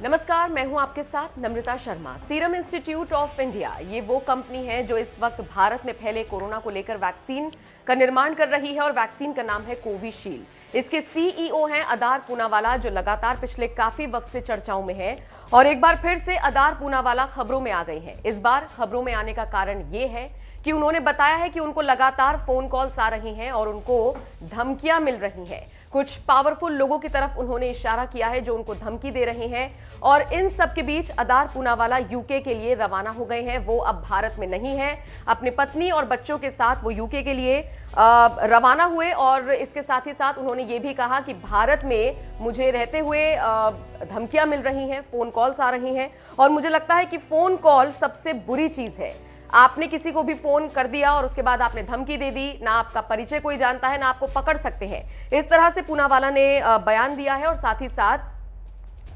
नमस्कार, मैं हूं आपके साथ Namrata Sharma. Serum Institute of India ये वो कंपनी है जो इस वक्त भारत में फैले कोरोना को लेकर वैक्सीन का निर्माण कर रही है और वैक्सीन का नाम है कोविशील्ड। इसके सीईओ हैं अदार पूनावाला, जो लगातार पिछले काफी वक्त से चर्चाओं में है और एक बार फिर से अदार पूनावाला खबरों में आ गई हैं। इस बार खबरों में आने का कारण ये है कि उन्होंने बताया है कि उनको लगातार फोन कॉल्स आ रही हैं और उनको धमकियां मिल रही हैं। कुछ पावरफुल लोगों की तरफ उन्होंने इशारा किया है जो उनको धमकी दे रहे हैं और इन सब के बीच अदार पूनावाला यूके के लिए रवाना हो गए हैं। वो अब भारत में नहीं है, अपनी पत्नी और बच्चों के साथ वो यूके के लिए रवाना हुए और इसके साथ ही साथ उन्होंने ये भी कहा कि भारत में मुझे रहते हुए धमकियां मिल रही हैं, फोन कॉल्स आ रही हैं और मुझे लगता है कि फोन कॉल सबसे बुरी चीज है। आपने किसी को भी फोन कर दिया और उसके बाद आपने धमकी दे दी, ना आपका परिचय कोई जानता है, ना आपको पकड़ सकते हैं। इस तरह से पूनावाला ने बयान दिया है और साथ ही साथ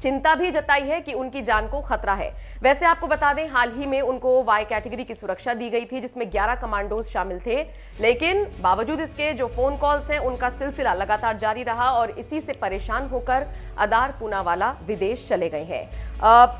चिंता भी जताई है कि उनकी जान को खतरा है। वैसे आपको बता दें, हाल ही में उनको वाई कैटेगरी की सुरक्षा दी गई थी जिसमें 11 कमांडोज शामिल थे, लेकिन बावजूद इसके जो फोन कॉल्स हैं उनका सिलसिला लगातार जारी रहा और इसी से परेशान होकर अदार पूनावाला विदेश चले गए हैं।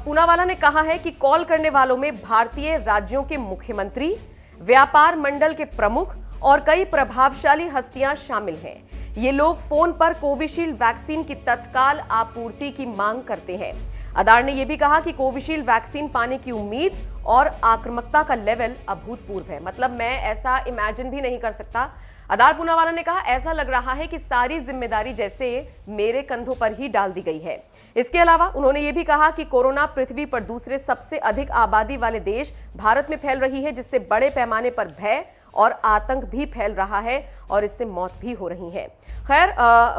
पूनावाला ने कहा है कि कॉल करने वालों में भारतीय राज्यों के मुख्यमंत्री, व्यापार मंडल के प्रमुख और कई प्रभावशाली हस्तियां शामिल हैं। ये लोग फोन पर कोविशील्ड वैक्सीन की तत्काल आपूर्ति की मांग करते हैं। अदार ने यह भी कहा कि कोविशील्ड वैक्सीन पाने की उम्मीद और आक्रामकता का लेवल अभूतपूर्व है। मतलब मैं ऐसा इमेजिन भी नहीं कर सकता। अदार पूनावाला ने कहा, ऐसा लग रहा है कि सारी जिम्मेदारी जैसे मेरे कंधों पर ही डाल दी गई है। इसके अलावा उन्होंने ये भी कहा कि कोरोना पृथ्वी पर दूसरे सबसे अधिक आबादी वाले देश भारत में फैल रही है, जिससे बड़े पैमाने पर भय और आतंक भी फैल रहा है और इससे मौत भी हो रही है। खैर,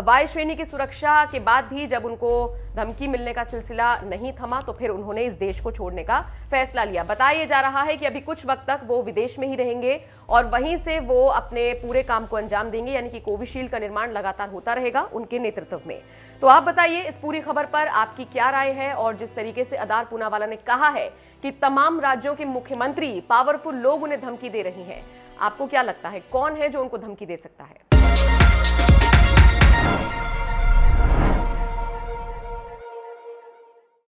वायु श्रेणी की सुरक्षा के बाद भी जब उनको धमकी मिलने का सिलसिला नहीं थमा तो फिर उन्होंने इस देश को छोड़ने का फैसला लिया। बताया जा रहा है कि अभी कुछ वक्त तक वो विदेश में ही रहेंगे और वहीं से वो अपने पूरे काम को अंजाम देंगे, यानी कि कोविशील्ड का निर्माण लगातार होता रहेगा उनके नेतृत्व में। तो आप बताइए इस पूरी खबर पर आपकी क्या राय है। और जिस तरीके से अदार पूनावाला ने कहा है कि तमाम राज्यों के मुख्यमंत्री, पावरफुल लोग उन्हें धमकी दे रही हैं, आपको क्या लगता है कौन है जो उनको धमकी दे सकता है?